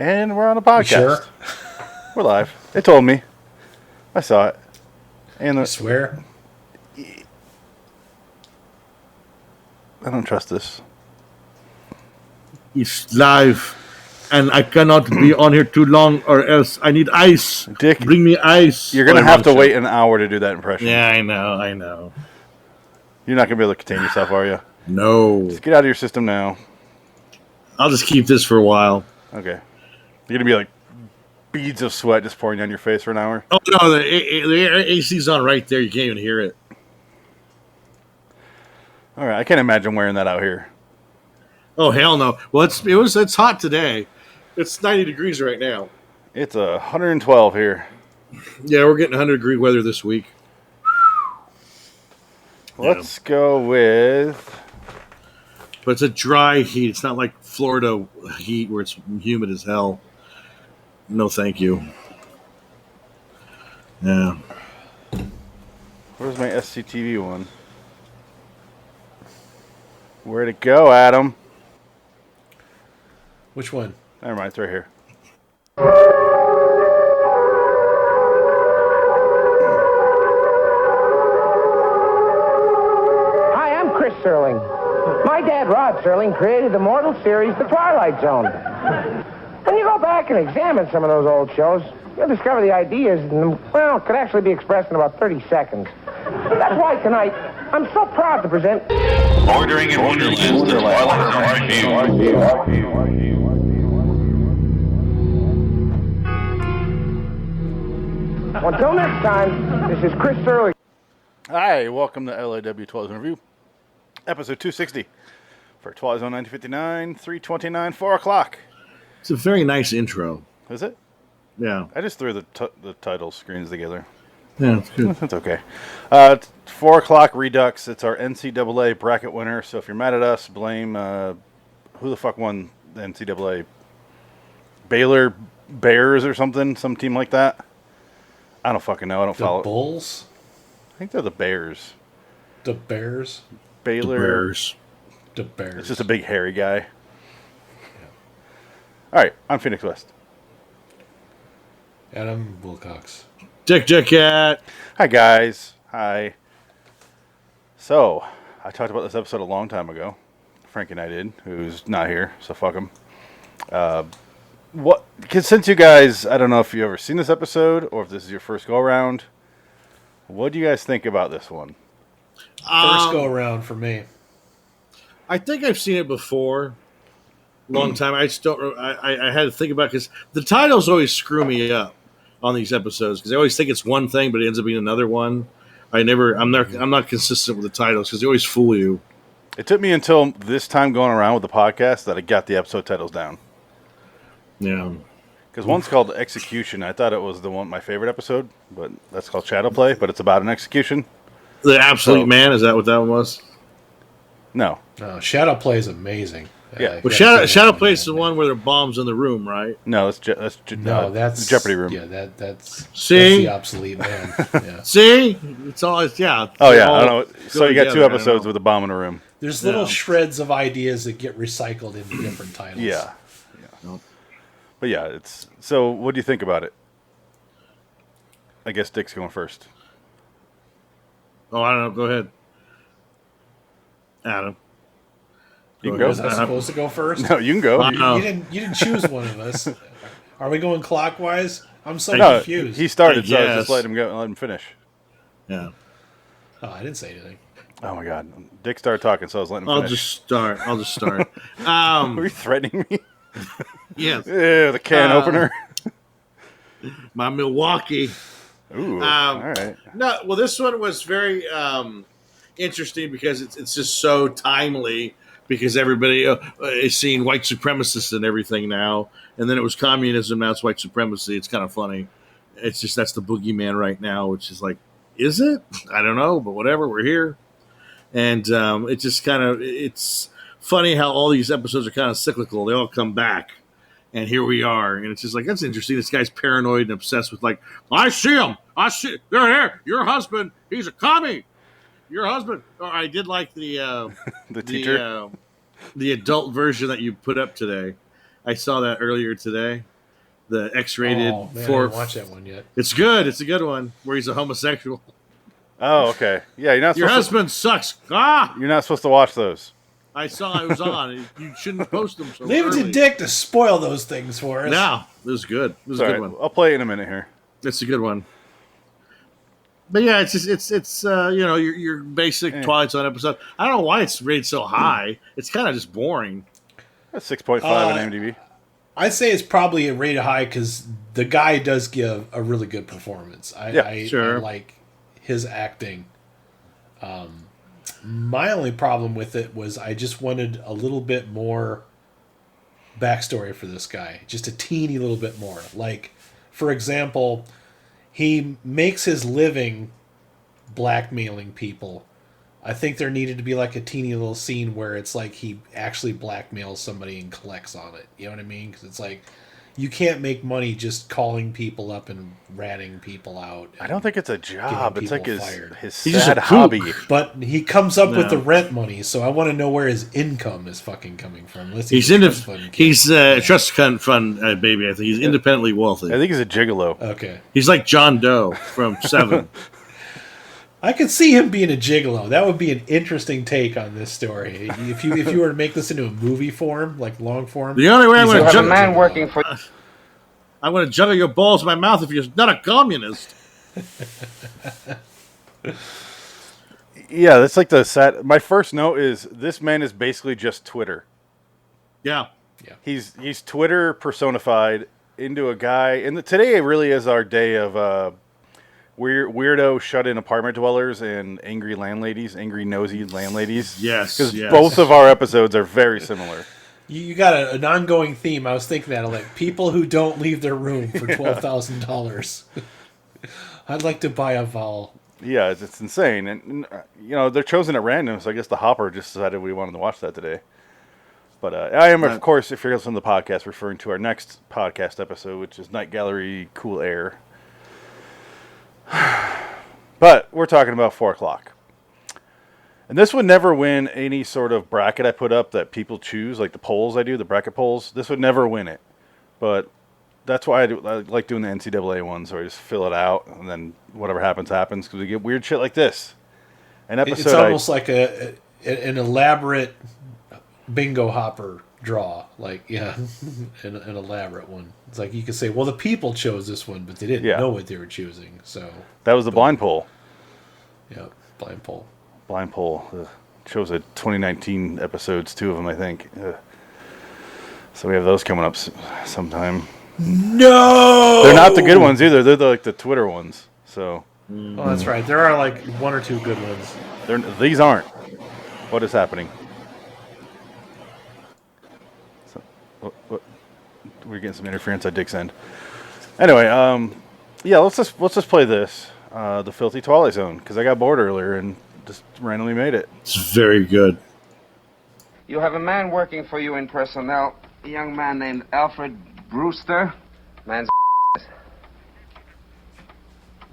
And we're on a podcast. Sure? We're live. They told me. I saw it. And I swear. I don't trust this. It's live, and I cannot be on here too long, or else I need ice. Dick, bring me ice. You're gonna have to wait an hour to do that impression. Yeah, I know. You're not gonna be able to contain yourself, are you? No. Just get out of your system now. I'll just keep this for a while. Okay. You're gonna be like beads of sweat just pouring down your face for an hour. Oh no, the AC's on right there. You can't even hear it. All right, I can't imagine wearing that out here. Oh hell no! Well, it's hot today. It's 90 degrees right now. It's 112 here. Yeah, we're getting 100-degree weather this week. Let's go with. But it's a dry heat. It's not like Florida heat where it's humid as hell. No, thank you. Yeah. Where's my SCTV one? Where'd it go, Adam? Which one? Never mind, it's right here. Hi, I'm Chris Serling. My dad, Rod Serling, created the mortal series, The Twilight Zone. When you go back and examine some of those old shows, you'll discover the ideas, could actually be expressed in about 30 seconds. That's why tonight, I'm so proud to present... Bordering in Wonderland, The Twilight Zone Review. Until next time, this is Chris Serling. Hi, welcome to LAW Twilight Zone Review, episode 260 for Twilight Zone 1959, 329, 4 o'clock. It's a very nice intro. Is it? Yeah. I just threw the title screens together. Yeah, it's good. That's okay. It's 4 o'clock Redux. It's our NCAA bracket winner. So if you're mad at us, blame who the fuck won the NCAA? Baylor Bears or something? Some team like that? I don't fucking know. I don't The follow. Bulls? I think they're the Bears. The Bears? Baylor. The Bears. The Bears. It's just a big hairy guy. Yeah. All right, I'm Phoenix West. Adam Wilcox. Dick Cat. Hi, guys. Hi. So, I talked about this episode a long time ago. Frank and I did, who's not here, so fuck him. Because since you guys, I don't know if you've ever seen this episode or if this is your first go-around, what do you guys think about this one? First go around for me. I think I've seen it before. Long time. I just don't. I had to think about it because the titles always screw me up on these episodes because I always think it's one thing, but it ends up being another one. I'm not consistent with the titles because they always fool you. It took me until this time going around with the podcast that I got the episode titles down. Yeah. Because one's called Execution. I thought it was my favorite episode, but that's called Shadow Play, but it's about an execution. The Absolute Man, is that what that one was? No. Shadow Play is amazing. Yeah. Well, Shadow Play is the one where there are bombs in the room, right? No, that's that's Jeopardy Room. Yeah, that's See? the Obsolete Man. Yeah. See? It's all, yeah. Oh, yeah. I don't know. So you got two together, episodes with a bomb in a room. There's little shreds of ideas that get recycled into different titles. Yeah. But yeah, it's... So, what do you think about it? I guess Dick's going first. Oh, I don't know. Go ahead. Adam. You can go. Was I supposed to go first? No, you can go. Wow. You didn't choose one of us. Are we going clockwise? I'm so No, confused. he started, so I was Yes. just letting him go and let him finish. Yeah. Oh, I didn't say anything. Oh my god. Dick started talking, so I was letting him I'll finish. just start. Were you threatening me? Yes. Yeah, the can opener. My Milwaukee. Ooh, all right. No, well, this one was very interesting because it's just so timely because everybody is seeing white supremacists and everything now. And then it was communism, now it's white supremacy. It's kind of funny. It's just that's the boogeyman right now, which is like, is it? I don't know, but whatever, we're here. And it just kind of, it's funny how all these episodes are kind of cyclical. They all come back. And here we are. And it's just like, that's interesting. This guy's paranoid and obsessed with like, I see him. They're here. Your husband, he's a commie. Your husband. Oh, I did like the teacher. the adult version that you put up today. I saw that earlier today. the X-rated Oh, man, I for. didn't watch that one yet. It's good. It's a good one where he's a homosexual. Oh, okay. Yeah, you're not Your supposed husband sucks. Ah, you're not supposed to watch those. I saw it was on. You shouldn't post them so Leave it early. to Dick to spoil those things for us. No, this is good. This is All a right, good one. I'll play it in a minute here. It's a good one. But yeah, it's just it's your basic Twilight Zone episode. I don't know why it's rated so high. It's kind of just boring. That's 6.5 on IMDb. I'd say it's probably a rated high because the guy does give a really good performance. I sure. like his acting. My only problem with it was I just wanted a little bit more backstory for this guy. Just a teeny little bit more. Like, for example, he makes his living blackmailing people. I think there needed to be like a teeny little scene where it's like he actually blackmails somebody and collects on it. You know what I mean? Because it's like you can't make money just calling people up and ratting people out. I don't think it's a job. Getting It's like people his fired. his He's just sad a hobby. kook. But he comes up with No. the rent money, so I want to know where his income is fucking coming from. Unless He's a in trust fund kid. he's trust fund baby. I think he's independently wealthy. I think he's a gigolo. Okay. He's like John Doe from Seven. I could see him being a gigolo. That would be an interesting take on this story. If you were to make this into a movie form, like long form. The only way I'm he's going a to You have a juggle, man working for I'm going to juggle your balls in my mouth if you're not a communist. Yeah, that's like the sad. My first note is this man is basically just Twitter. Yeah. He's Twitter personified into a guy. And today really is our day of weirdo shut-in apartment dwellers and angry landladies, angry nosy landladies. Yes, because yes. both of our episodes are very similar. You got an ongoing theme. I was thinking that, like, people who don't leave their room for $12,000. I'd like to buy a vowel. Yeah, it's insane, and they're chosen at random. So I guess the Hopper just decided we wanted to watch that today. But I am, of course, if you're listening to the podcast, referring to our next podcast episode, which is Night Gallery Cool Air. But we're talking about 4 o'clock. And this would never win any sort of bracket I put up that people choose, like the polls I do, the bracket polls. This would never win it. But that's why I like doing the NCAA ones, where I just fill it out, and then whatever happens, happens, because we get weird shit like this. An episode It's almost like an elaborate bingo hopper draw. Like, yeah, an elaborate one. It's like you could say, well, the people chose this one, but they didn't know what they were choosing. So that was the blind poll. Yeah, blind poll. Blind poll. Shows a 2019 episodes, 2 of them, I think. So we have those coming up sometime. No! They're not the good ones either. They're like the Twitter ones. So. Oh, that's right. There are like 1 or 2 good ones. These aren't. What is happening? We're getting some interference at Dick's end. Anyway, yeah, let's just play this, the Filthy Twilight Zone, because I got bored earlier and just randomly made it. It's very good. You have a man working for you in personnel, a young man named Alfred Brewster. Man's a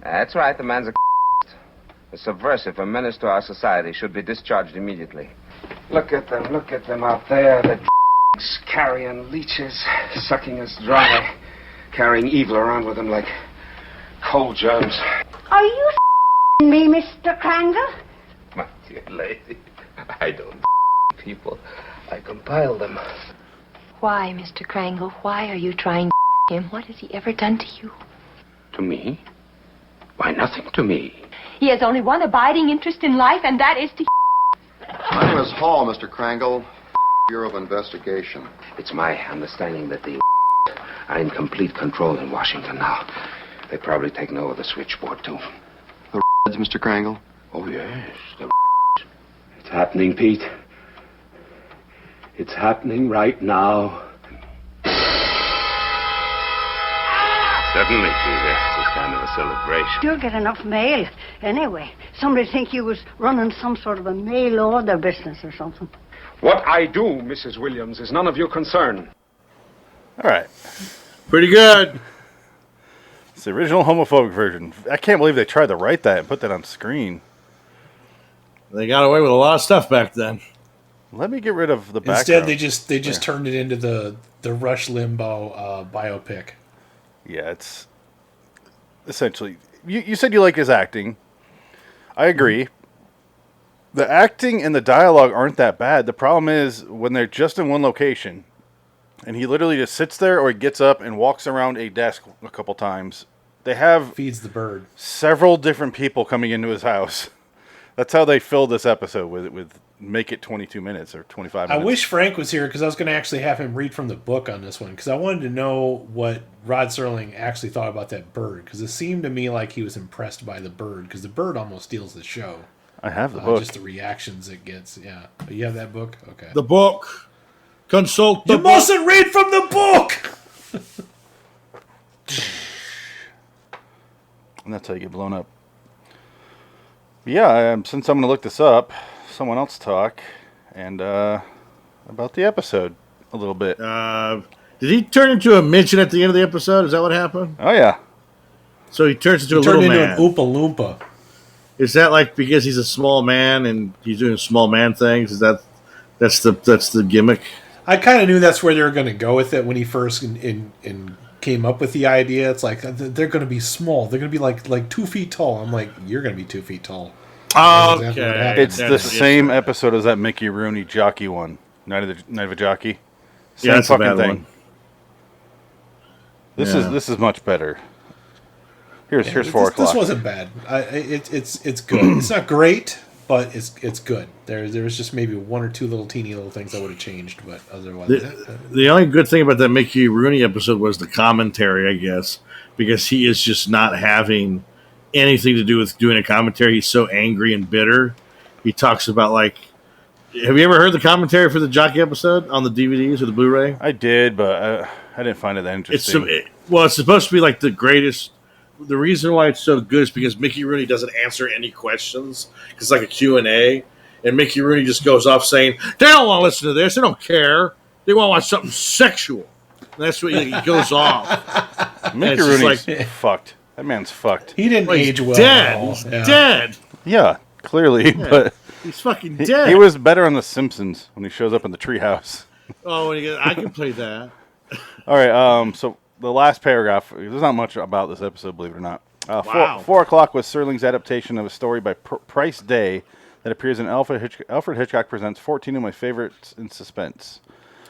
That's right, the man's a subversive, a menace to our society, should be discharged immediately. Look at them out there, the carrion leeches, sucking us dry, carrying evil around with them like cold germs. Are you me, Mr. Krangle? My dear lady, I don't people. I compile them. Why, Mr. Krangle? Why are you trying to him? What has he ever done to you? To me? Why, nothing to me. He has only one abiding interest in life, and that is to My name is Hall, Mr. Krangle, Bureau of Investigation. It's my understanding that the are in complete control in Washington now. They probably taken over the switchboard, too. The Mr. Krangle? Oh, yes, the It's happening, Pete. It's happening right now. Certainly, Peter. It's kind of a celebration. You'll get enough mail. Anyway, somebody think you was running some sort of a mail order business or something. What I do, Mrs. Williams, is none of your concern. All right. Pretty good. It's the original homophobic version. I can't believe they tried to write that and put that on screen. They got away with a lot of stuff back then. Let me get rid of the Instead, background. they just turned it into the Rush Limbaugh biopic. Yeah, it's essentially. You said you like his acting. I agree. The acting and the dialogue aren't that bad. The problem is when they're just in one location, and he literally just sits there or he gets up and walks around a desk a couple times. They have Feeds the bird. several different people coming into his house. That's how they filled this episode with make it 22 minutes or 25 I minutes. wish Frank was here because I was going to actually have him read from the book on this one because I wanted to know what Rod Serling actually thought about that bird because it seemed to me like he was impressed by the bird because the bird almost steals the show. I have the book. Just the reactions it gets. Yeah. Oh, you have that book? Okay. The book. Consult the You book. mustn't read from the book! And that's how you get blown up. But yeah, since I'm going to look this up, someone else talk and about the episode a little bit. Did he turn into a midget at the end of the episode? Is that what happened? Oh yeah. So he turns into a Turned little into man. an Oompa Loompa. Is that like because he's a small man and he's doing small man things? Is that's the gimmick? I kind of knew that's where they were going to go with it when he first came up with the idea. It's like they're going to be small. They're going to be like 2 feet tall. I'm like, you're going to be 2 feet tall. That's exactly what Okay. happened. It's the same episode as that Mickey Rooney jockey one. Night of a Jockey. Same that's a fucking bad thing. one. This is much better. Here's 4 o'clock. This wasn't bad. It's good. It's not great, but it's good. There was just maybe 1 or 2 teeny little things I would have changed, but otherwise, The only good thing about that Mickey Rooney episode was the commentary, I guess, because he is just not having anything to do with doing a commentary. He's so angry and bitter. He talks about have you ever heard the commentary for the jockey episode on the DVDs or the Blu-ray? I did, but I didn't find it that interesting. It's supposed to be like the greatest. The reason why it's so good is because Mickey Rooney doesn't answer any questions. It's like a Q&A. And Mickey Rooney just goes off saying, they don't want to listen to this. They don't care. They want to watch something sexual. And that's what he goes off. Mickey it's just Rooney's fucked. That man's fucked. he didn't Well, he's age well. dead. at all. He's Yeah. dead. Yeah, clearly, but He's fucking he, dead. he was better on The Simpsons when he shows up in the treehouse. Oh, and he goes, I can play that. All right, so the last paragraph, there's not much about this episode, believe it or not. Wow. 4 o'clock was Serling's adaptation of a story by Price Day that appears in Alfred Hitchcock Presents 14 of My Favorites in Suspense.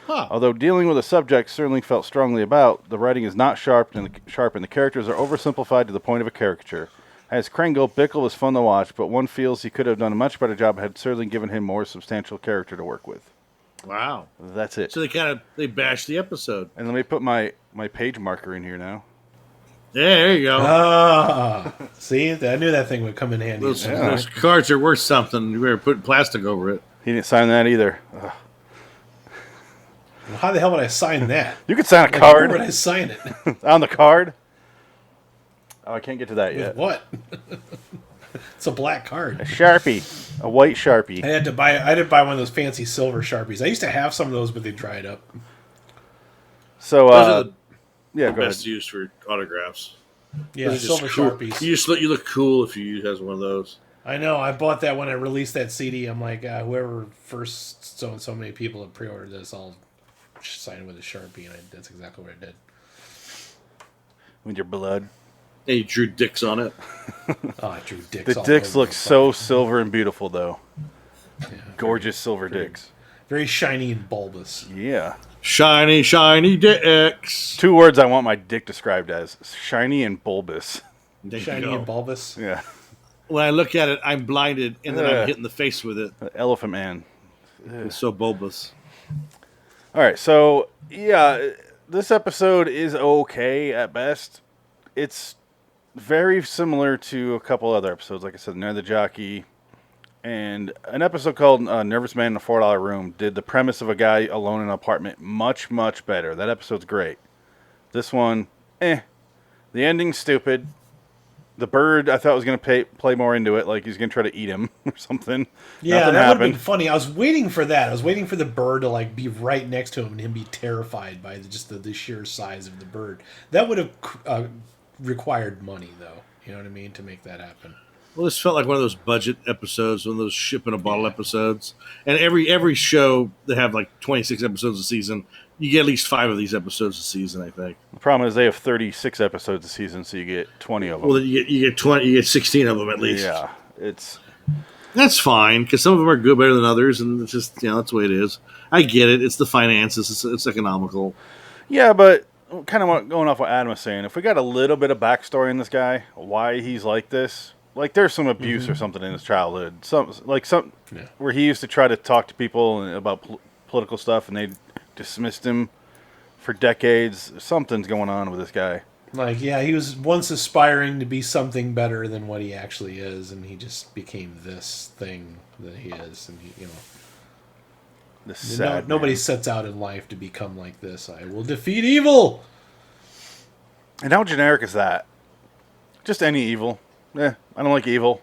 Huh. Although dealing with a subject Serling felt strongly about, the writing is not sharp and the characters are oversimplified to the point of a caricature. As Kringle, Bickle is fun to watch, but one feels he could have done a much better job had Serling given him more substantial character to work with. Wow. That's it. So they bashed the episode. And let me put my page marker in here now. Yeah, there you go. Ah, see, I knew that thing would come in handy. Those cards are worth something. You better put plastic over it. He didn't sign that either. Ugh. How the hell would I sign that? You could sign a Where card would I sign it? on the card. Oh, I can't get to that With yet. what? It's a black card. A Sharpie, a white Sharpie. I did buy one of those fancy silver Sharpies. I used to have some of those, but they dried up. So, Those are the yeah, go best ahead. used for autographs. Yeah, Those are just silver cool. Sharpies. You look cool if you has one of those. I know. I bought that when I released that CD. I'm like, whoever first so many people have pre-ordered this, I'll sign it with a Sharpie, and that's exactly what I did. With your blood. And you drew dicks on it. Oh, I drew dicks. The all dicks over look the so fucking- silver and beautiful, though. Gorgeous silver dicks. very shiny and bulbous. Yeah. Shiny, shiny dicks. 2 words I want my dick described as: shiny and bulbous. There you Shiny go. and bulbous. Yeah. When I look at it, I'm blinded, and then Ugh. I'm hit in the face with it. Elephant Man. It's so bulbous. All right, so yeah, this episode is okay at best. It's very similar to a couple other episodes, like I said, Night of the Jockey, and an episode called Nervous Man in a $4 Room did the premise of a guy alone in an apartment much, much better. That episode's great. This one, The ending's stupid. The bird, I thought was going to play more into it, like he's going to try to eat him or something. Yeah, Nothing that would have happened. been funny. I was waiting for that. I was waiting for the bird to be right next to him and him be terrified by just the sheer size of the bird. That would have required money, though. You know what I mean, to make that happen. Well, this felt like one of those budget episodes, one of those ship in a bottle episodes. And every show they have like 26 episodes a season. You get at least 5 of these episodes a season, I think. The problem is they have 36 episodes a season, so you get 20 of them. Well, you get 20, you get 16 of them at least. Yeah, it's That's fine because some of them are good, better than others, and it's just that's the way it is. I get it. It's the finances. It's economical. yeah, but kind of going off what Adam was saying. If we got a little bit of backstory in this guy, why he's like this, like there's some abuse or something in his childhood, some where he used to try to talk to people about political stuff, and they dismissed him for decades. Something's going on with this guy. Like, yeah, he was once aspiring to be something better than what he actually is, and he just became this thing that he is. And he, This sad nobody man. sets out in life to become like this. I will defeat evil. And how generic is that? Just any evil. I don't like evil.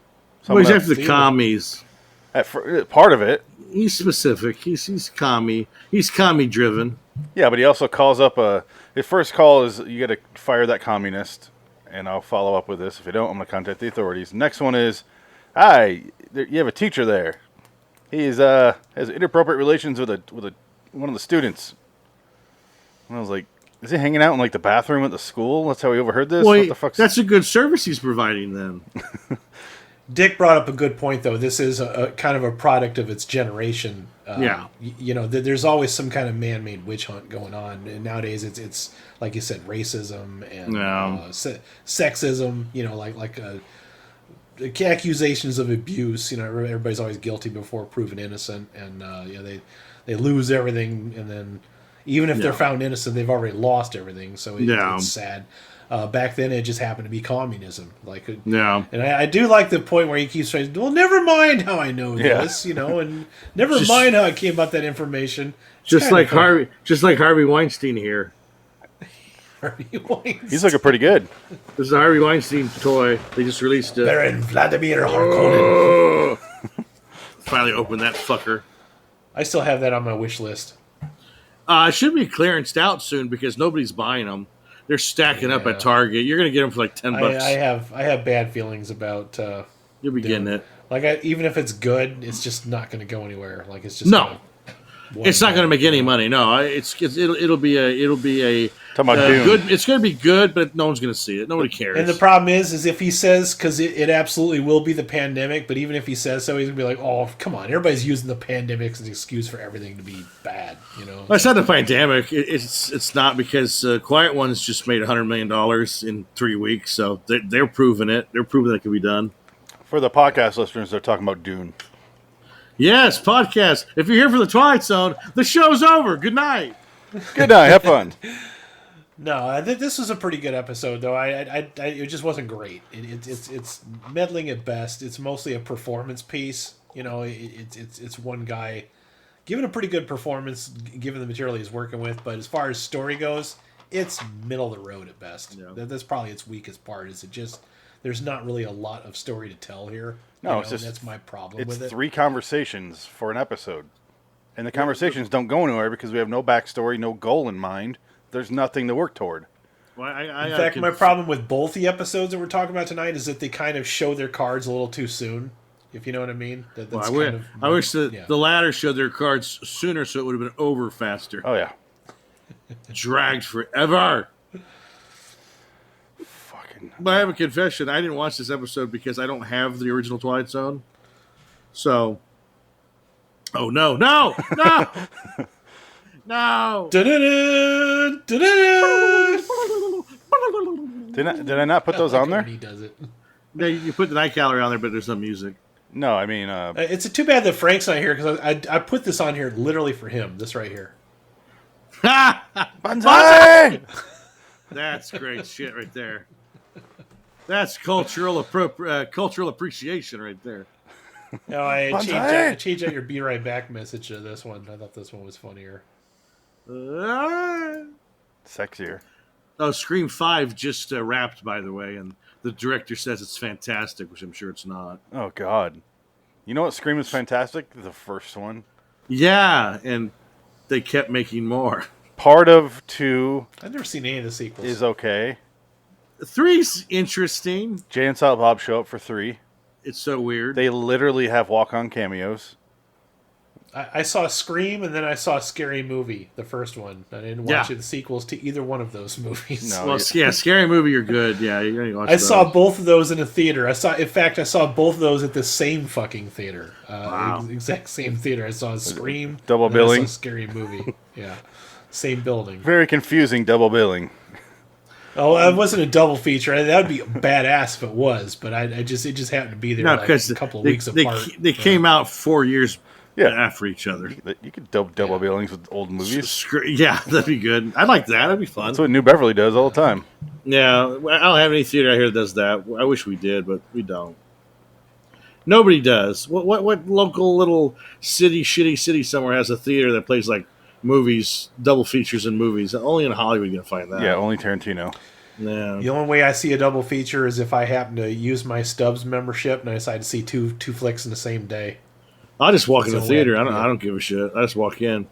Well, he's Some after the Steal. commies. part of it. He's specific. He's commie. He's commie driven. Yeah, but he also calls up his first call is you got to fire that communist, and I'll follow up with this. If you don't, I'm going to contact the authorities. Next one is, hi, you have a teacher there. He's has inappropriate relations with one of the students. And I was like, is he hanging out in like the bathroom at the school? That's how he overheard this. Well, What the fuck's that's a good service he's providing then. Dick brought up a good point, though. This is a kind of a product of its generation. Yeah. There's always some kind of man-made witch hunt going on, and nowadays it's like you said, racism and sexism. Accusations of abuse. Everybody's always guilty before proven innocent, and they lose everything, and then even if they're found innocent, they've already lost everything. So it's sad. Back then, it just happened to be communism. And I do like the point where he keeps saying, "Well, never mind how I know this, and never mind how I came about that information." It's Just kinda like fun. Harvey Weinstein here. Harvey Weinstein. He's looking pretty good. This is a Harvey Weinstein toy. They just released it. Baron Vladimir Harkonnen. Finally opened that fucker. I still have that on my wish list. It should be clearanced out soon because nobody's buying them. They're stacking up at Target. You're gonna get them for like $10. I have bad feelings about. You'll be getting it. Even if it's good, it's just not going to go anywhere. It's just It's not going to make any money. No, it'll be a Talking about Dune. good. It's going to be good, but no one's going to see it. Nobody cares. And the problem is if he says, because it absolutely will be the pandemic, but even if he says so, he's going to be like, oh, come on, everybody's using the pandemic as an excuse for everything to be bad, Well, it's not the pandemic. It's not because Quiet Ones just made $100 million in 3 weeks, so they're proving it. They're proving that it can be done. For the podcast listeners, they're talking about Dune. Yes, podcast. If you're here for the Twilight Zone, the show's over. Good night. Good night. Have fun. No, this was a pretty good episode, though. It just wasn't great. It's meddling at best. It's mostly a performance piece. It's one guy giving a pretty good performance, given the material he's working with. But as far as story goes, it's middle of the road at best. Yeah. That's probably its weakest part. There's not really a lot of story to tell here. No, it's just that's my problem It's with it. 3 conversations for an episode, and the conversations don't go anywhere because we have no backstory, no goal in mind. There's nothing to work toward. Well, In fact, my problem with both the episodes that we're talking about tonight is that they kind of show their cards a little too soon. If you know what I mean. I wish the latter showed their cards sooner, so it would have been over faster. Oh yeah. Dragged forever. Fucking. But I have a confession. I didn't watch this episode because I don't have the original Twilight Zone. So. Oh, no. No! No! No! Da-da-da, da-da-da. Did I not put those on there? He does it. Yeah, you put the night gallery on there, but there's no music. No, I mean, It's too bad that Frank's not here because I put this on here literally for him. This right here. Banzai! That's great shit right there. That's cultural appreciation right there. No, I Banzai! changed out your "Be Right Back" message to this one. I thought this one was funnier. Sexier. Oh, Scream 5 just wrapped, by the way, and the director says it's fantastic, which I'm sure it's not. Oh God. You know what Scream is fantastic? The first one. Yeah, and they kept making more. Part of 2 I've never seen any of the sequels. is okay. 3's interesting. Jay and Silent Bob show up for 3. It's so weird. They literally have walk-on cameos. I saw Scream and then I saw Scary Movie, the first one. I didn't watch the sequels to either one of those movies. No. Well, yeah, Scary Movie, you're good. Yeah, you're gonna watch I those. saw both of those in a theater. I saw both of those at the same fucking theater. Wow. Exact same theater. I saw Scream. Double and then I billing? saw Scary Movie. Yeah. Same building. Very confusing double billing. Oh, it wasn't a double feature. That would be badass if it was, but it just happened to be there No, like because a couple of they, weeks they, apart. they came out 4 years Yeah. after each other. You could double billings with old movies. Yeah, that'd be good. I'd like that. That'd be fun. That's what New Beverly does all the time. Yeah, I don't have any theater out here that does that. I wish we did, but we don't. Nobody does. What local little shitty city somewhere has a theater that plays like movies, double features and movies? Only in Hollywood you can find that. Yeah, only Tarantino. Yeah. The only way I see a double feature is if I happen to use my Stubbs membership and I decide to see two flicks in the same day. I'll just walk in the So, theater. yeah. I don't give a shit. I just walk in.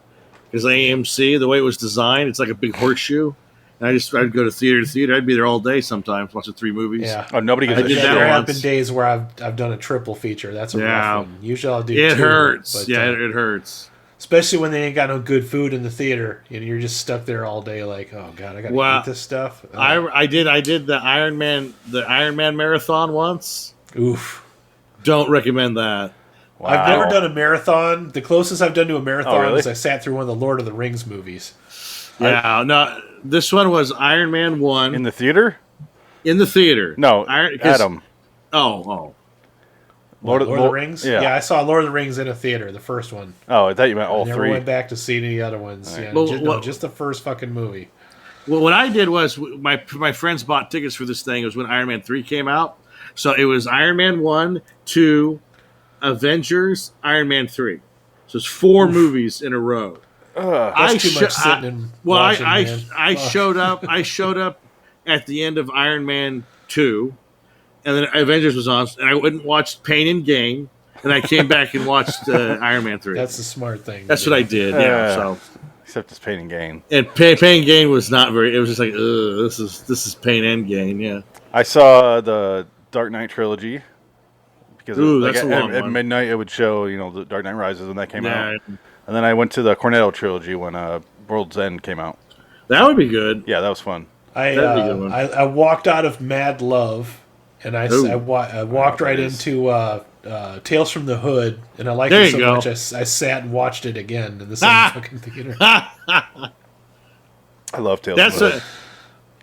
Because AMC, the way it was designed, it's like a big horseshoe. And I'd go to theater to theater. I'd be there all day sometimes, watching 3 movies. Yeah. Oh, nobody gives I a did shit. that There have once. been days where I've done a triple feature. That's a Yeah. rough one. Usually I'll do It two, hurts. but, Yeah, it hurts. especially when they ain't got no good food in the theater and you're just stuck there all day like, oh god, I gotta Well, eat this stuff. I did the Iron Man marathon once. Oof. Don't recommend that. I've never done a marathon. The closest I've done to a marathon really? is I sat through one of the Lord of the Rings movies. Yeah, no. This one was Iron Man 1 In the theater? in the theater. No, 'cause- Adam. Oh. Lord of the Rings? Yeah. I saw Lord of the Rings in a theater, the first one. Oh, I thought you meant all I never 3. went back to see any other ones. Yeah, Well, just the first fucking movie. Well, what I did was my friends bought tickets for this thing. It was when Iron Man 3 came out. So it was Iron Man 1, 2, Avengers, Iron Man 3. So it's 4 movies in a row. That's too much sitting and watching, man. I Fuck. showed up. I showed up at the end of Iron Man 2, and then Avengers was on, and I went and watched Pain and Gain, and I came back and watched Iron Man 3. That's the smart thing. That's to what do. I did. Yeah. So Except it's Pain and Gain. and Pain and Gain was not very. It was just like, ugh, this is Pain and Gain. Yeah. I saw the Dark Knight trilogy because Ooh, like, that's a long at one. midnight it would show the Dark Knight Rises when that came Yeah. out, and then I went to the Cornetto trilogy when World's End came out. That would be good. Yeah, that was fun. I That'd be a good one. I walked out of Mad Love, and I Ooh. walked right it is. into Tales from the Hood, and I liked There it you so go. much I sat and watched it again in the same Ah! fucking theater. I love Tales. That's from the a. Hood.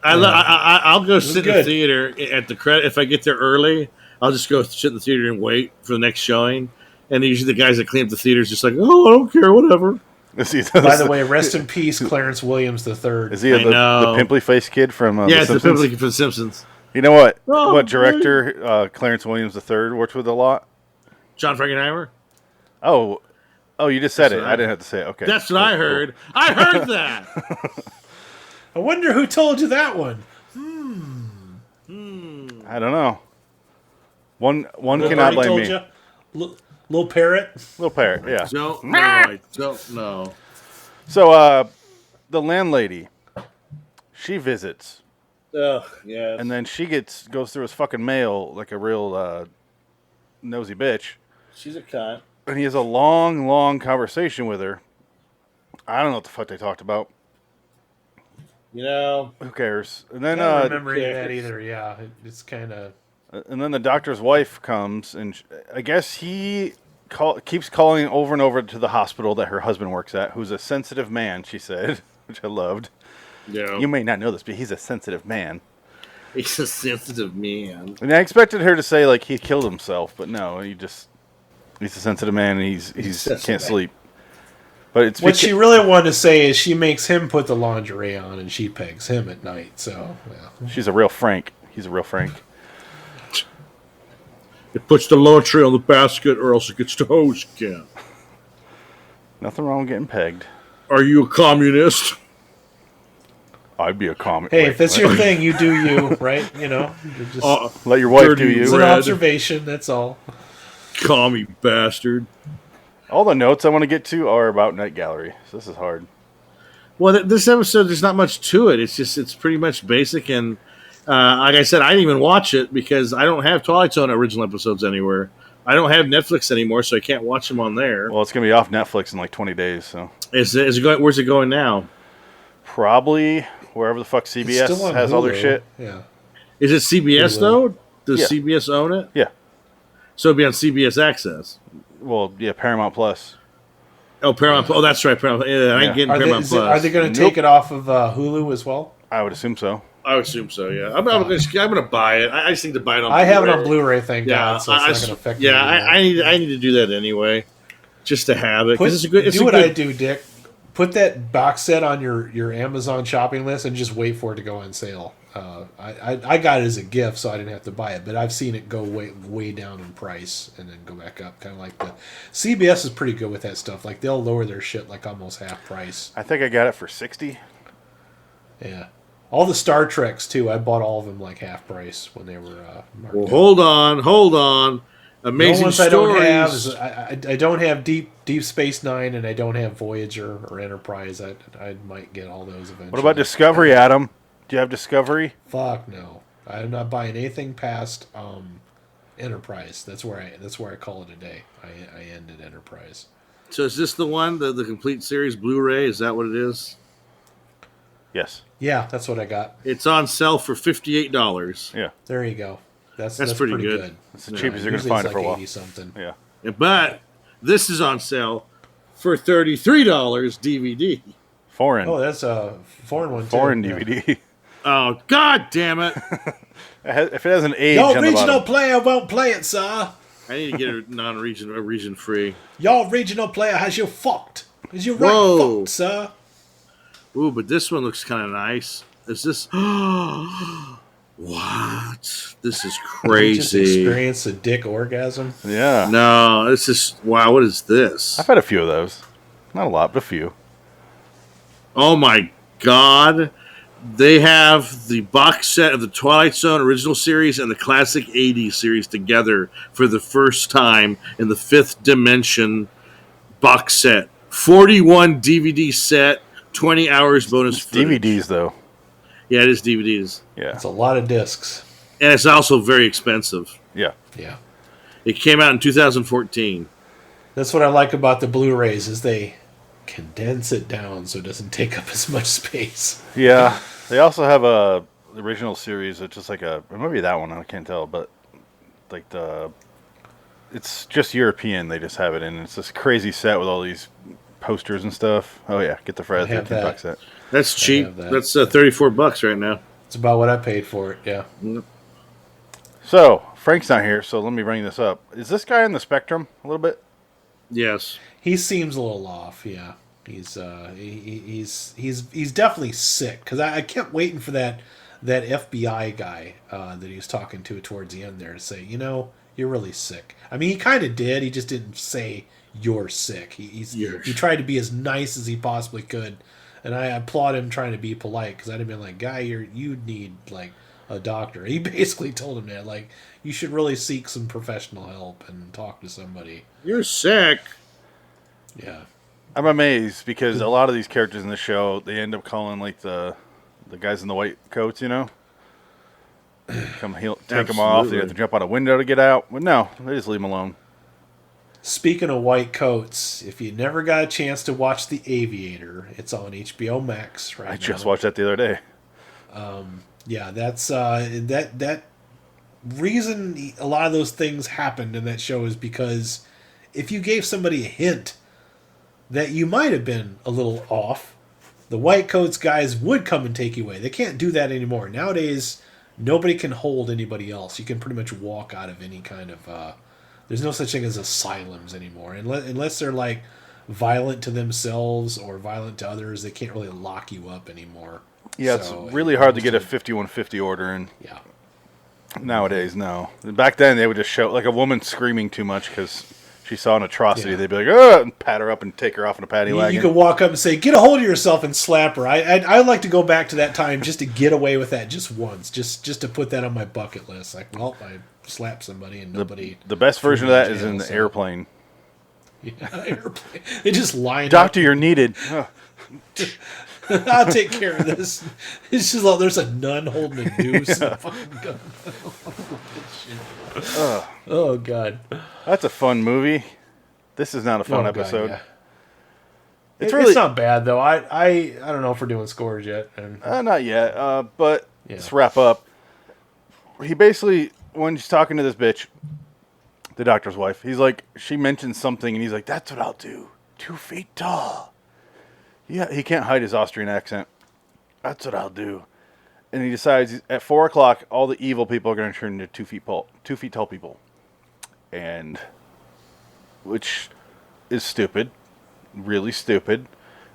I'll go sit in the good. theater at the credit. If I get there early, I'll just go sit in the theater and wait for the next showing. And usually the guys that clean up the theater is just like, oh, I don't care, whatever. Is he, By the way, rest in peace, Clarence Williams III. is he I the know. pimply faced kid from Yeah, The it's the Simpsons? public for The Simpsons. You know what? Oh, what director Clarence Williams III worked with a lot? John Frankenheimer. Oh, you just said That's it. what I didn't have to say it. Okay, That's what Cool, I cool. heard. I heard that. I wonder who told you that one. I don't know. One Lil cannot Parrot blame told me. you? Little Parrot. Little parrot, yeah. Don't know. I don't know. So, the landlady, she visits, Oh, yeah. and then she goes through his fucking mail like a real nosy bitch, She's a cunt. and he has a long, long conversation with her. I don't know what the fuck they talked about. You know, Who cares? And I then, don't remember any of that either. Yeah, it's kind of. and then the doctor's wife comes, and I guess he keeps calling over and over to the hospital that her husband works at, who's a sensitive man. She said, which I loved. yeah. You may not know this, but he's a sensitive man. He's a sensitive man. And I expected her to say like he killed himself, but no, he's a sensitive man, and he's sensitive can't man. sleep. But it's What she really wanted to say is she makes him put the lingerie on and she pegs him at night. So, yeah. she's a real Frank. He's a real Frank. It puts the laundry on the basket, or else it gets the hose again. Nothing wrong with getting pegged. Are you a communist? I'd be a comic. Hey, if that's your thing, you do you, right? You know, you're just, Let your wife do dirty it's you. an red. observation. That's all. Commie bastard. All the notes I want to get to are about Night Gallery, so this is hard. Well, this episode, there's not much to it. It's pretty much basic, and Like I said, I didn't even watch it because I don't have Twilight Zone original episodes anywhere. I don't have Netflix anymore, so I can't watch them on there. Well, it's gonna be off Netflix in like 20 days, so Is it going? Where's it going now? probably wherever the fuck It's CBS still on has all their Hulu. shit. Yeah. Is it CBS Hulu. though? Does Yeah. CBS own it? Yeah. So it'd be on CBS Access. Well, yeah, Paramount Plus. Oh, Paramount. Oh, that's right, Paramount. Yeah, I ain't getting Are they, Paramount Plus. are they going to Nope. take it off of Hulu as well? I would assume so. I would assume so. Yeah, I'm gonna buy it. I just need to buy it on. I have it on Blu-ray. Blu-ray, thank Yeah, God, so it's not going to affect me. yeah. anymore. I need to do that anyway, just to have it. Put, Because it's a good. It's do a what good, I do, Dick. Put that box set on your Amazon shopping list and just wait for it to go on sale. I got it as a gift, so I didn't have to buy it, but I've seen it go way down in price and then go back up. Kind of like the CBS is pretty good with that stuff. Like they'll lower their shit like almost half price. I think I got it for 60. Yeah, all the Star Treks too. I bought all of them like half price when they were. Marked Well, up. hold on. Amazing The ones stories. I don't have is I don't have Deep Space Nine and I don't have Voyager or Enterprise. I might get all those eventually. What about Discovery, Adam? Do you have Discovery? Fuck no. I'm not buying anything past Enterprise. That's where I call it a day. I ended Enterprise. So is this the one, the complete series Blu-ray? Is that what it is? Yes. Yeah, that's what I got. It's on sale for $58. Yeah. There you go. That's pretty pretty good. good. It's the cheapest you're going to Usually find it's it for a while. 80 something. Yeah. But this is on sale for $33 DVD. Foreign. Oh, that's a foreign one too. Foreign Yeah. DVD. Oh, God damn it. If it has an age Your on the regional bottom. player won't play it, sir. I need to get a non-region, a region free. Your regional player has you fucked. Is you right Whoa. fucked, sir? Ooh, but this one looks kind of nice. Is this... What? This is You just crazy. experienced a dick orgasm. Yeah. No, this is... Wow, what is this? I've had a few of those. Not a lot, but a few. Oh my God. They have the box set of the Twilight Zone original series and the classic 80s series together for the first time in the Fifth Dimension box set. 41 DVD set, 20 hours bonus footage. DVDs, though. Yeah, it is DVDs. Yeah. It's a lot of discs. And it's also very expensive. Yeah. Yeah. It came out in 2014. That's what I like about the Blu-rays is they condense it down so it doesn't take up as much space. Yeah. They also have a the original series. It's just like a... It might be that one. I can't tell. But like the... It's just European. They just have it in. It's this crazy set with all these posters and stuff. Oh, yeah. Get the Friday I have 13 that. bucks set. That's cheap. have that. That's $34 right now. It's about what I paid for it, yeah. So, Frank's not here, so let me bring this up. Is this guy on the spectrum a little bit? Yes. He seems a little off, yeah. He's definitely sick because I kept waiting for that FBI guy that he was talking to towards the end there to say, you're really sick. I mean, he kind of did. He just didn't say you're sick. He tried to be as nice as he possibly could, and I applaud him trying to be polite because I'd have been like, guy, you need like a doctor. He basically told him that like you should really seek some professional help and talk to somebody. You're sick. Yeah. I'm amazed because a lot of these characters in the show, they end up calling like the guys in the white coats, take them off. They Absolutely. have to jump out a window to get out. But no, they just leave them alone. Speaking of white coats, if you never got a chance to watch The Aviator, it's on HBO Max right now. I just watched that the other day. Yeah, that's that reason a lot of those things happened in that show is because if you gave somebody a hint that you might have been a little off, the white coats guys would come and take you away. They can't do that anymore. Nowadays, nobody can hold anybody else. You can pretty much walk out of any kind of... there's no such thing as asylums anymore. Unless they're like violent to themselves or violent to others, they can't really lock you up anymore. Yeah, So, it's really hard to get a 5150 order in Yeah. nowadays. No, back then they would just show like a woman screaming too much because she saw an atrocity. Yeah. They'd be like, "Oh," and pat her up and take her off in a paddy wagon. You could walk up and say, "Get a hold of yourself," and slap her. I'd like to go back to that time just to get away with that just once, just to put that on my bucket list. Like, well, I slapped somebody and nobody. The best version of threw me that in is jail, in the so- airplane. Yeah, airplane. They just line Doctor, up. you're needed. Oh. I'll take care of this. It's just like there's a nun holding a noose. And a fucking gun. Oh god, That's a fun movie. This is not a fun Oh, God, episode. yeah. It's really not bad though. I don't know if we're doing scores yet. And not yet. But Yeah. let's wrap up. He basically, when he's talking to this bitch, the doctor's wife, he's like, she mentions something, and he's like, "That's what I'll do. 2 feet tall." Yeah, he can't hide his Austrian accent. That's what I'll do. And he decides at 4:00, all the evil people are going to turn into 2 feet tall people, and which is stupid, really stupid.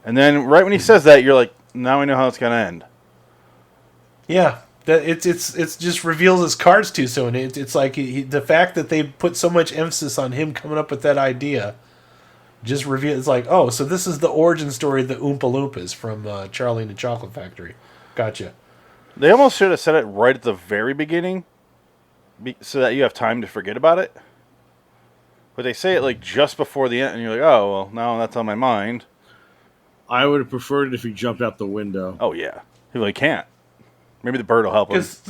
And then right when he says that, you're like, now I know how it's going to end. yeah, that it's just reveals his cards too soon. It's like the fact that they put so much emphasis on him coming up with that idea. Just reveal. It's like, oh, so this is the origin story of the Oompa Loompas from Charlie and the Chocolate Factory. Gotcha. They almost should have said it right at the very beginning, so that you have time to forget about it. But they say it like just before the end, and you're like, oh, well, now that's on my mind. I would have preferred it if he jumped out the window. Oh, yeah. He really can't. Maybe the bird will help him. Because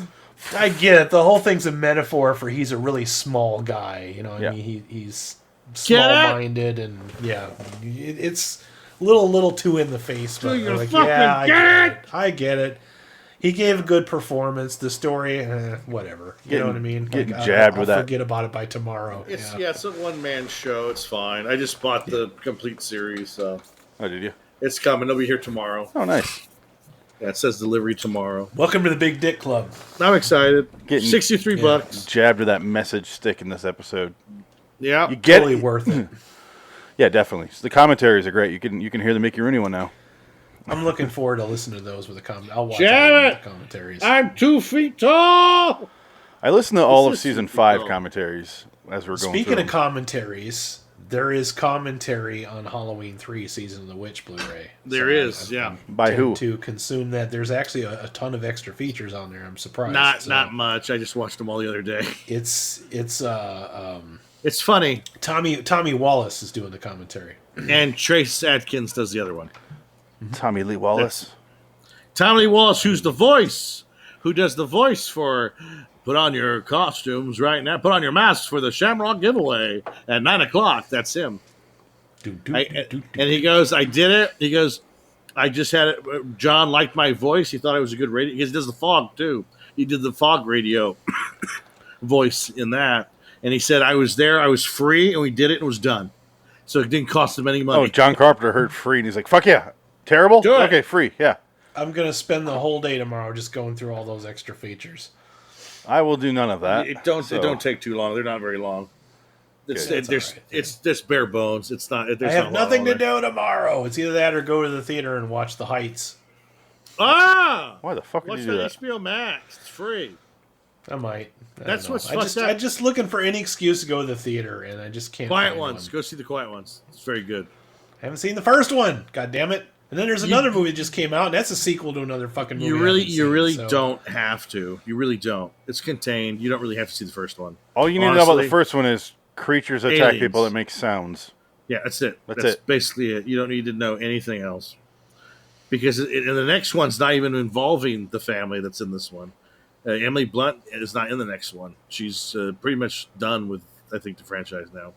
I get it. The whole thing's a metaphor for he's a really small guy. You know, I Yeah. mean, he's Get it? small-minded, and yeah, it's a little too in the face. But you I'm like, fucking yeah, get it? I get it. He gave a good performance. The story, whatever. You know what I mean? Getting jabbed I'll with that. forget about it by tomorrow. It's a one-man show. It's fine. I just bought the complete series, so Oh, did you? it's coming. It'll be here tomorrow. Oh, nice. Yeah, it says delivery tomorrow. Welcome to the Big Dick Club. I'm excited. Getting- 63 bucks. Jabbed with that message stick in this episode. Yeah. You get Totally worth it. Yeah, definitely. So the commentaries are great. You can hear the Mickey Rooney one now. I'm looking forward to listening to those with the comment. I'll watch Damn all of it! the commentaries. I'm 2 feet tall. I listened to all of is season super 5 cool. commentaries as we're going Speaking through. of commentaries, there is commentary on Halloween 3 Season of the Witch Blu-ray. There is, yeah. By tend who? to consume that. There's actually a ton of extra features on there. I'm surprised. Not much. I just watched them all the other day. It's It's funny. Tommy Wallace is doing the commentary. And Trace Adkins does the other one. Tommy Lee Wallace. Tommy Wallace, who does the voice for put on your costumes right now, put on your masks for the Shamrock giveaway at 9:00. That's him. And he goes, I did it. He goes, I just had it. John liked my voice. He thought I was a good radio. He does the fog too. He did the fog radio voice in that. And he said, I was there. I was free. And we did it and it was done. So it didn't cost him any money. Oh, John Carpenter heard free, and he's like, fuck yeah. Terrible? Do it. Okay, free. Yeah. I'm going to spend the whole day tomorrow just going through all those extra features. I will do none of that. It don't So- take too long. They're not very long. It's Good. That's all right. it's just bare bones. It's not. I have nothing to do tomorrow. It's either that or go to the theater and watch The Heights. Ah, Why the fuck would watch you do that that? HBO Max. It's free. I might. That's what's I'm fucked up. just looking for any excuse to go to the theater, and I just can't. Quiet find ones. one. Go see the quiet ones. It's very good. I haven't seen the first one. God damn it! And then there's another movie that just came out, and that's a sequel to another fucking movie. You I really, haven't you seen, really so- don't have to. You really don't. It's contained. You don't really have to see the first one. All you need to know about the Honestly, first one is creatures attack aliens. people that make sounds. Yeah, that's it. That's That's it. basically it. You don't need to know anything else. Because and the next one's not even involving the family that's in this one. Emily Blunt is not in the next one. She's pretty much done with, I think, the franchise now.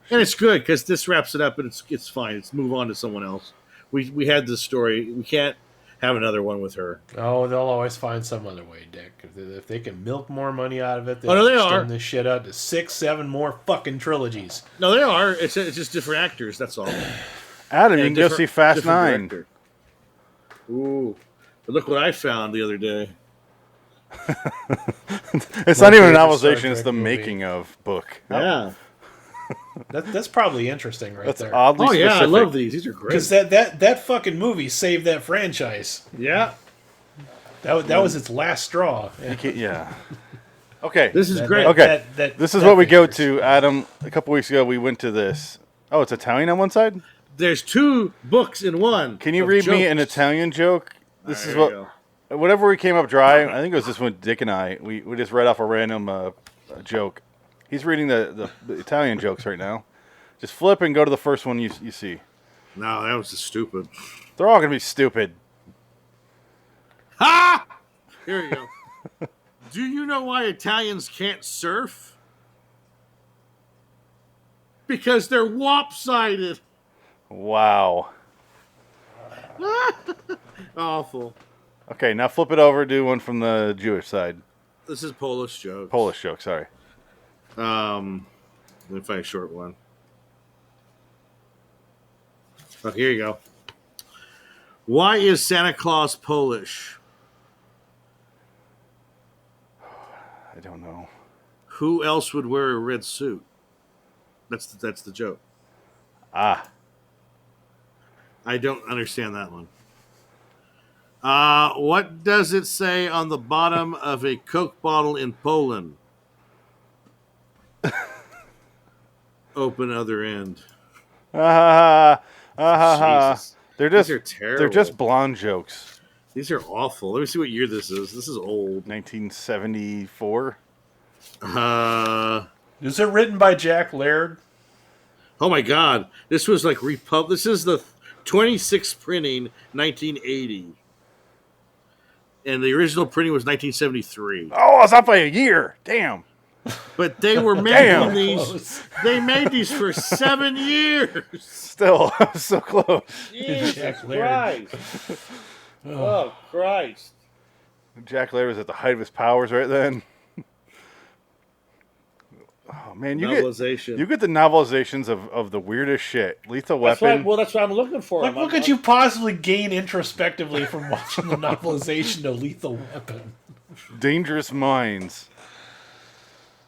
And it's good because this wraps it up, and it's fine. Let's move on to someone else. We had this story. We can't have another one with her. Oh, they'll always find some other way, Dick. If they can milk more money out of it, they'll Oh, no, they extend are. this shit out to 6, 7 more fucking trilogies. No, they are. It's just different actors. That's all. Adam, you And can go different- see Fast different 9. director. Ooh. But look what I found the other day. It's My not even an favorite Star novelization, it's Trek the movie. making of book. Yeah. That's probably interesting right That's there. oddly Oh, yeah. I specific. love these. These are great. Because that fucking movie saved that franchise. Yeah. That was its last straw. You can't- yeah. Okay. This is great. Okay. This is what we go figures. to, Adam. A couple weeks ago, we went to this. Oh, it's Italian on one side? There's 2 books in one. Can you of read me an jokes. Italian joke? This There is you what. go. Whatever we came up dry, I think it was this one, Dick and I. We just read off a random joke. He's reading the Italian jokes right now. Just flip and go to the first one you see. No, that was just stupid. They're all going to be stupid. Ha! Here we go. Do you know why Italians can't surf? Because they're lopsided. Wow. Awful. Okay, now flip it over. Do one from the Jewish side. This is Polish joke. Polish joke. Sorry. Let me find a short one. Oh, here you go. Why is Santa Claus Polish? I don't know. Who else would wear a red suit? That's the joke. Ah. I don't understand that one. What does it say on the bottom of a Coke bottle in Poland? Open other end. Jesus. They're just These are terrible. They're just blonde jokes. These are awful. Let me see what year this is. This is old. 1974. Is it written by Jack Laird? Oh my God! This was like This is the 26th printing, 1980, and the original printing was 1973. Oh, it's up by a year. Damn. But they were making these. They made these for 7 years. Still, so close. Jesus Jack Laird. Christ! Oh Christ! Jack Laird was at the height of his powers right then. Oh man, you Novelization. get the novelizations of the weirdest shit. Lethal Weapon. That's what I'm looking for. What could you possibly gain introspectively from watching the novelization of Lethal Weapon? Dangerous Minds.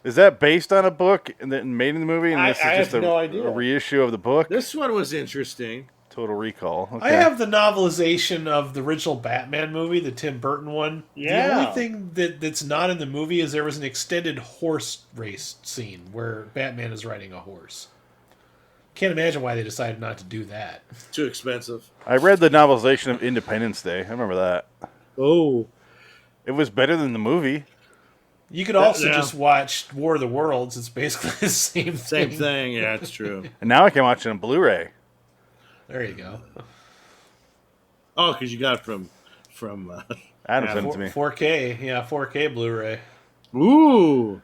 Is that based on a book and then made in the movie? And this I is just have no idea. a reissue of the book? This one was interesting. Total Recall. Okay. I have the novelization of the original Batman movie, the Tim Burton one. Yeah. The only thing that's not in the movie is there was an extended horse race scene where Batman is riding a horse. Can't imagine why they decided not to do that. Too expensive. I read the novelization of Independence Day. I remember that. Oh. It was better than the movie. You could also Yeah. just watch War of the Worlds. It's basically the same thing. Same thing. Yeah, it's true. And now I can watch it on Blu-ray. There you go. Oh, because you got it from Adam Yeah, sent it to me. 4K. Yeah, 4K Blu-ray. Ooh.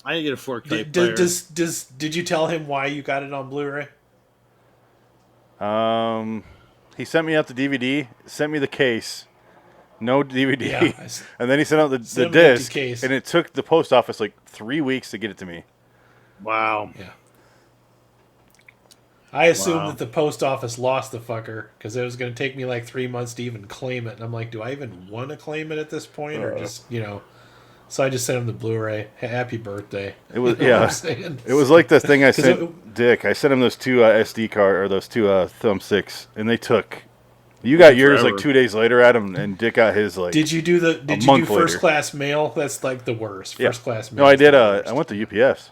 I didn't get a 4K player. Did you tell him why you got it on Blu-ray? He sent me out the DVD, sent me the case, no DVD, Yeah, and then he sent out the Sent him an empty disc, case. and it took the post office like 3 weeks to get it to me. Wow. Yeah. I assumed Wow. that the post office lost the fucker because it was going to take me like 3 months to even claim it. And I'm like, do I even want to claim it at this point? Or just, So I just sent him the Blu-ray. Happy birthday. It was You know what yeah, I'm saying? it was like this thing I 'Cause sent Dick. I sent him those two SD card or those two thumbsticks, and they took. You got yours Forever. like 2 days later, Adam, and Dick got his like. Did you do month first later. class mail? That's like the worst. Yeah. First class mail. No, I is did. the worst. I went to UPS.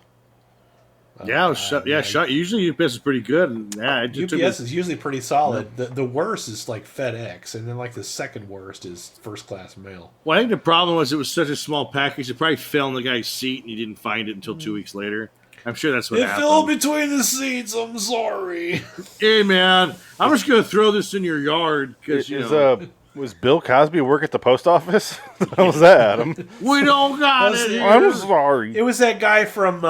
Yeah, I was shot. Usually UPS is pretty good. And yeah, it just took me- UPS is usually pretty solid. The worst is like FedEx, and then like the second worst is first class mail. Well, I think the problem was it was such a small package. It probably fell in the guy's seat, and he didn't find it until 2 weeks later. I'm sure that's what It happened. fell between the seats. I'm sorry. Hey, man, I'm just gonna throw this in your yard because Was Bill Cosby work at the post office? How was that, Adam? we don't got it. Here. I'm sorry. It was that guy from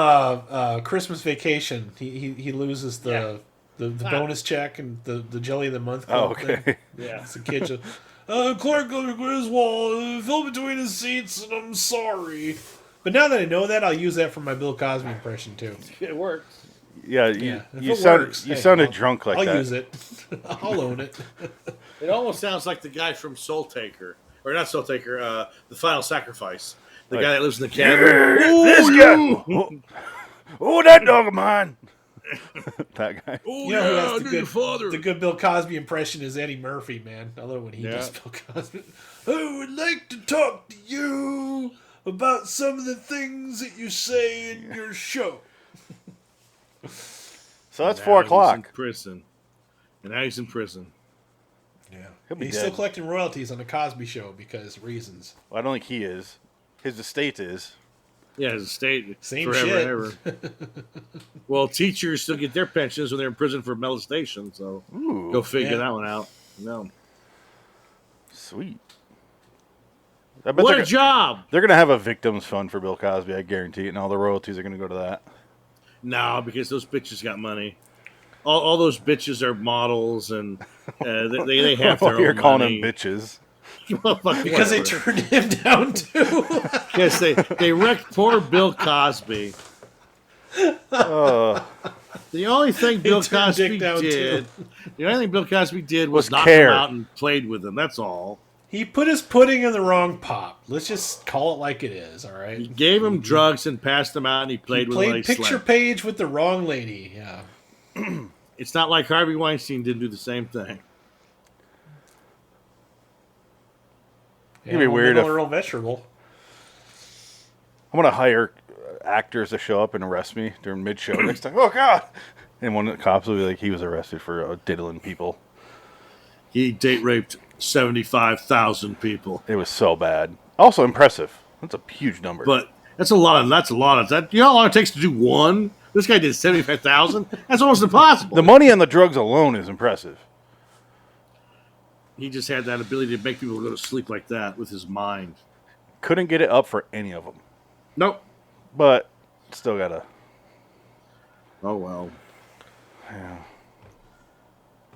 Christmas Vacation. He loses the bonus check and the Jelly of the Month Oh, club thing. okay. Yeah. It's a kid just, Clark Griswold fell between his seats, and I'm sorry. But now that I know that, I'll use that for my Bill Cosby impression too. It worked. Yeah, If you it sound works, you hey, sounded I'll- drunk like I'll that. use it. I'll own it. It almost sounds like the guy from Soul Taker, or not Soul Taker, The Final Sacrifice. The Like, guy that lives in the cabin. This guy. Oh, that dog of mine. That guy. Oh You know who has I the knew your father. the good Bill Cosby impression is Eddie Murphy, man. I love when he Yeah. does Bill Cosby. I would like to talk to you about some of the things that you say in your show. So that's Now 4 he's o'clock. in prison. And now he's in prison. Yeah, He'll be he's dead. still collecting royalties on the Cosby Show because reasons. Well, I don't think he is. His estate is. Yeah, his estate Same forever shit. and ever. Well, teachers still get their pensions when they're in prison for molestation, so Ooh, go figure Yeah. that one out. No. sweet. I bet What a job! they're going to have a victims fund for Bill Cosby, I guarantee it, and all the royalties are going to go to that. No, because those bitches got money. All those bitches are models, and they have their Oh, you're own calling money. them bitches. Well, fuck, Because they whatever. turned him down too. Because they wrecked poor Bill Cosby. The only thing Bill turned Dick Cosby down, did, too. the only thing Bill Cosby did was Was knock care. him out and played with him. That's all. He put his pudding in the wrong pop. Let's just call it like it is, all right? He gave him drugs and passed him out, and he played He with played him. Like picture slept. page with the wrong lady. Yeah. It's not like Harvey Weinstein didn't do the same thing. It'd be weird Mineral if- Earl vegetable. I'm going to hire actors to show up and arrest me during mid-show next time. Oh, God! And one of the cops will be like, he was arrested for diddling people. He date raped 75,000 people, It was so bad. Also impressive. That's a huge number. but that's a lot of that. You know how long it takes to do one? This guy did 75,000. That's almost impossible. the money on the drugs alone is impressive. He just had that ability to make people go to sleep like that with his mind. Couldn't get it up for any of them. Nope. But still got to... Oh well.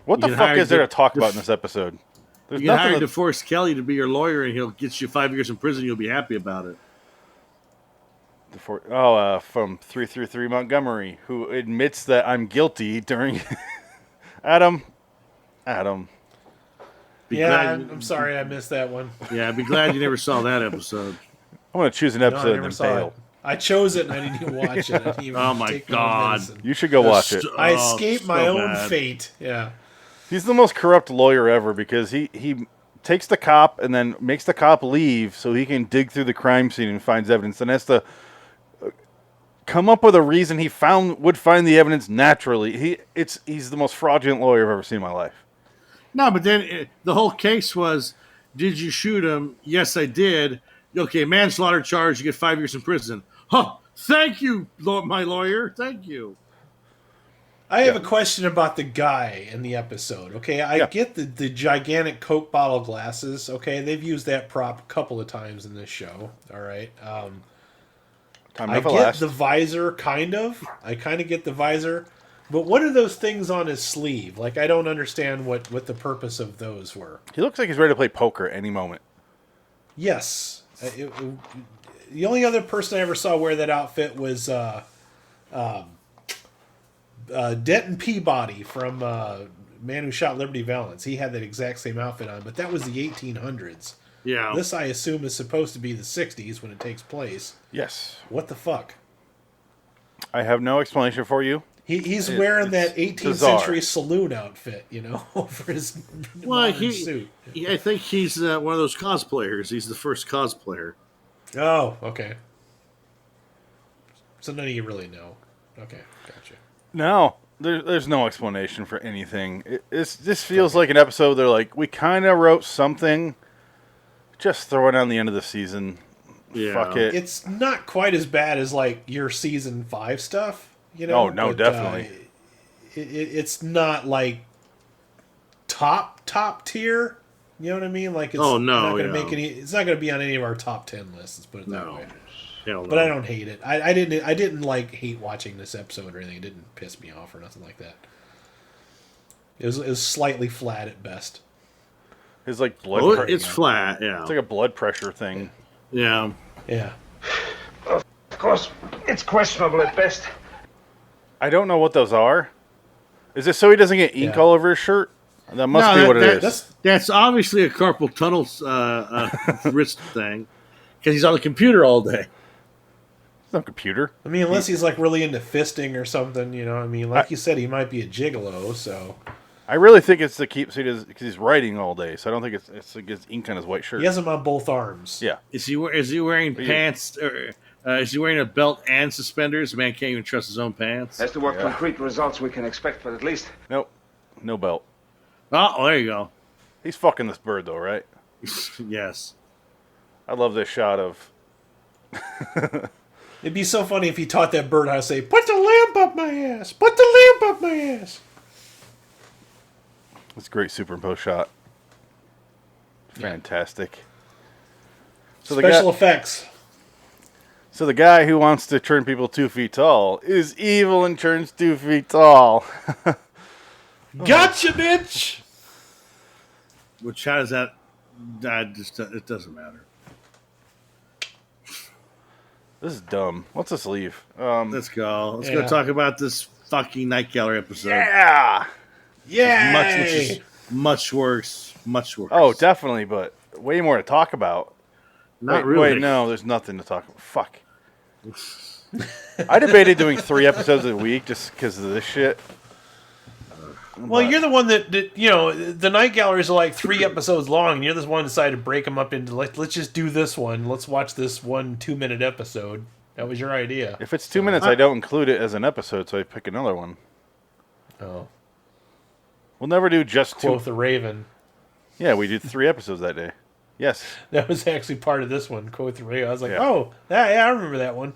What You the can fuck hire is there the- to talk about in this episode? There's You can hire nothing. DeForest Kelly to be your lawyer, and he'll get you 5 years in prison. You'll be happy about it. From 333 Montgomery, who admits that I'm guilty during... Adam. Be Yeah, glad- I'm sorry I missed that one. Yeah, I'd be glad you never saw that episode. I'm going to choose an No, I episode and never then saw bail. it. I chose it and I didn't even watch it. I didn't even Oh, my take God. medicine. You should go watch it. I Oh, escaped so my own bad. fate. Yeah. He's the most corrupt lawyer ever because he takes the cop and then makes the cop leave so he can dig through the crime scene and finds evidence and has to come up with a reason he would find the evidence naturally. He's the most fraudulent lawyer I've ever seen in my life. No, but then the whole case was, did you shoot him? Yes, I did. Okay, manslaughter charge, you get 5 years in prison. Huh, thank you, my lawyer. Thank you. I have a question about the guy in the episode. Okay, I get the gigantic Coke bottle glasses. Okay, they've used that prop a couple of times in this show. All right. Time I never get lasts. the visor, kind of. I kind of get the visor. But what are those things on his sleeve? Like, I don't understand what the purpose of those were. He looks like he's ready to play poker at any moment. Yes. The only other person I ever saw wear that outfit was Denton Peabody from Man Who Shot Liberty Valance. He had that exact same outfit on, but that was the 1800s. Yeah. This, I assume, is supposed to be the 60s when it takes place. Yes. What the fuck? I have no explanation for you. He's wearing that 18th bizarre. century saloon outfit, over his Well, modern suit. I think he's one of those cosplayers. He's the first cosplayer. Oh, okay. So none of you really know. Okay, gotcha. No, there's no explanation for anything. This feels like an episode. They're like, we kind of wrote something. Just throw it on the end of the season. Yeah. Fuck it. It's not quite as bad as like your season 5 stuff, Oh, no, definitely. It's not like top tier. You know what I mean? Like, it's Oh, no, not gonna yeah. make any. It's not gonna be on any of our top 10 lists. Let's put it that No. way. Hell But no. I don't hate it. I didn't like hate watching this episode or anything. It didn't piss me off or nothing like that. It was slightly flat at best. It's like blood. Well, pressure. it's flat, yeah. It's like a blood pressure thing. Yeah. Yeah. Of course, it's questionable at best. I don't know what those are. Is it so he doesn't get ink Yeah. all over his shirt? That must No, be that- what it that- is. That's obviously a carpal tunnel wrist thing. Because he's on the computer all day. It's no computer. I mean, unless he's like really into fisting or something, I mean, like you said, he might be a gigolo. So I really think it's to keep because he's writing all day. So I don't think it's to get ink on his white shirt. he has him on both arms. Yeah. Is he wearing pants? Or, is he wearing a belt and suspenders? The man can't even trust his own pants. As to what concrete results we can expect, but at least Nope. No belt. Oh, there you go. He's fucking this bird though, right? Yes. I love this shot of. It'd be so funny if he taught that bird how to say, "Put the lamp up my ass! Put the lamp up my ass!" It's a great superimposed shot. Fantastic. So Special effects. So the guy who wants to turn people 2 feet tall is evil and turns 2 feet tall. Gotcha, bitch! Which, how does that... it doesn't matter. This is dumb. Let's just leave. Let's go. Let's go talk about this fucking Night Gallery episode. Yeah! Yeah! Much worse. Much worse. Oh, definitely, but way more to talk about. Not wait, really. Wait, no, there's nothing to talk about. Fuck. I debated doing 3 episodes a week just because of this shit. Well, you're the one that the Night Galleries are like 3 episodes long, and you're the one who decided to break them up into, let's just do this one. Let's watch this 1 2-minute episode. That was your idea. If it's 2 minutes, I don't include it as an episode, so I pick another one. Oh. We'll never do just Quote 2. the Raven. Yeah, we did 3 episodes that day. Yes. That was actually part of this one, Quote the Raven. I was like, Yeah. oh, yeah, I remember that one.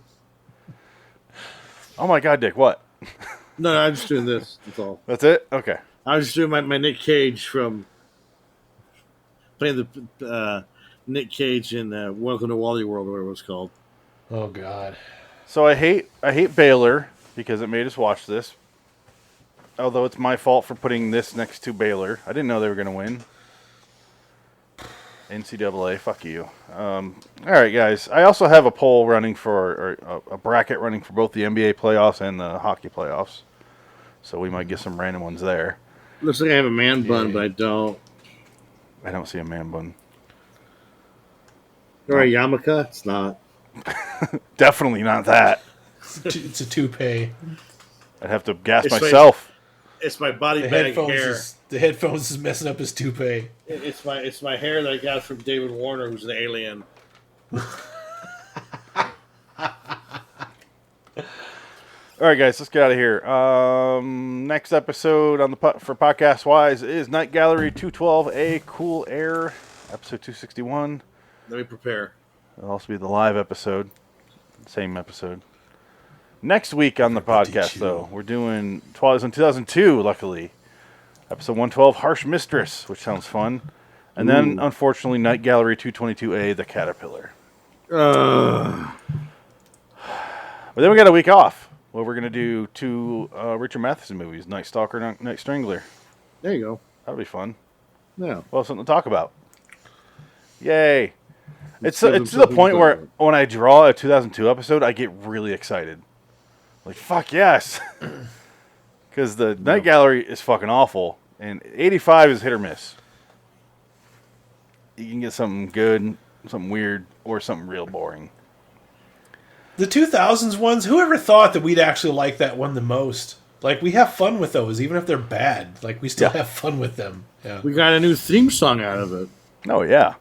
Oh my god, Dick, what? No, I'm just doing this. That's all. That's it? Okay. I was just doing my Nick Cage from playing the Nick Cage in Welcome to Wally World, or whatever it was called. Oh God. So I hate Baylor because it made us watch this. Although it's my fault for putting this next to Baylor. I didn't know they were going to win. NCAA, fuck you. All right, guys. I also have a poll running for, or a bracket running for both the NBA playoffs and the hockey playoffs. So we might get some random ones there. Looks like I have a man bun, but I don't. I don't see a man bun. Or a yarmulke? It's not. Definitely not that. It's a toupee. I'd have to gas It's myself. It's my body The bag headphones hair. the headphones is messing up his toupee. It's my hair that I got from David Warner, who's an alien. All right, guys, let's get out of here. Next episode on the for Podcast Wise is Night Gallery 212A Cool Air, episode 261. Let me prepare. It'll also be the live episode, same episode. Next week on the podcast, though, we're doing Twilight Zone 2002, luckily. Episode 112, Harsh Mistress, which sounds fun. And then, unfortunately, Night Gallery 222A, The Caterpillar. But then we got a week off. Well, we're going to do 2 Richard Matheson movies, Night Stalker, Night Strangler. There you go. That'll be fun. Yeah. Well, something to talk about. Yay. It's to the point where when I draw a 2002 episode, I get really excited. Like, fuck yes. Because the Night Gallery is fucking awful. And 85 is hit or miss. You can get something good, something weird, or something real boring. The 2000s ones, whoever thought that we'd actually like that one the most? Like, we have fun with those, even if they're bad. Like, we still have fun with them. Yeah. We got a new theme song out of it. Oh, yeah.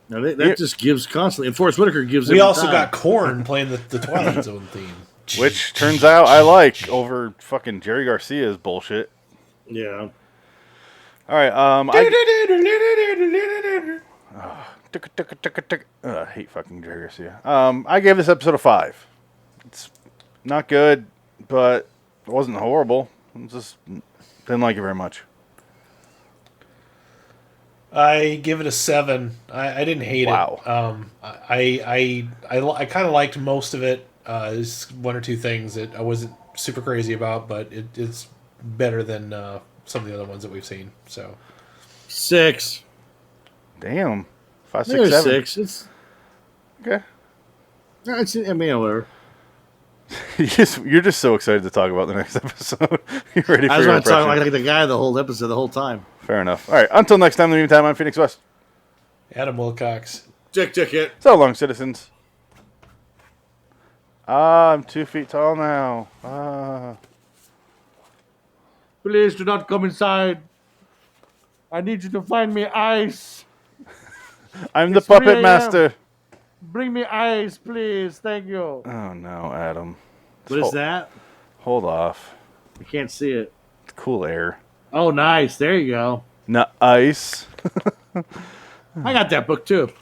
Now, that just gives constantly. And Forrest Whitaker gives it. We also got Korn playing the Twilight Zone theme. Which turns out I like over fucking Jerry Garcia's bullshit. Yeah. All right. I hate fucking Jerry Garcia. I gave this episode a 5. It's not good, but it wasn't horrible. Just didn't like it very much. I give it a 7. I didn't hate it. I kind of liked most of it. There's 1 or 2 things that I wasn't super crazy about, but it's better than some of the other ones that we've seen. So 6. Damn. 5, 6, There's 7. 6. It's Okay. it's I mean, whatever. You're just so excited to talk about the next episode. You're ready for I was your going to talk impression. like the guy the whole episode, the whole time. Fair enough. All right. Until next time, in the meantime, I'm Phoenix West. Adam Wilcox. Dick Ticket. So long, citizens. I'm 2 feet tall now. Please do not come inside. I need you to find me ice. I'm the It's puppet 3 a.m. master. Bring me ice, please. Thank you. Oh, no, Adam. What is that? Hold off. I can't see it. It's cool air. Oh, nice. There you go. Ice. I got that book too.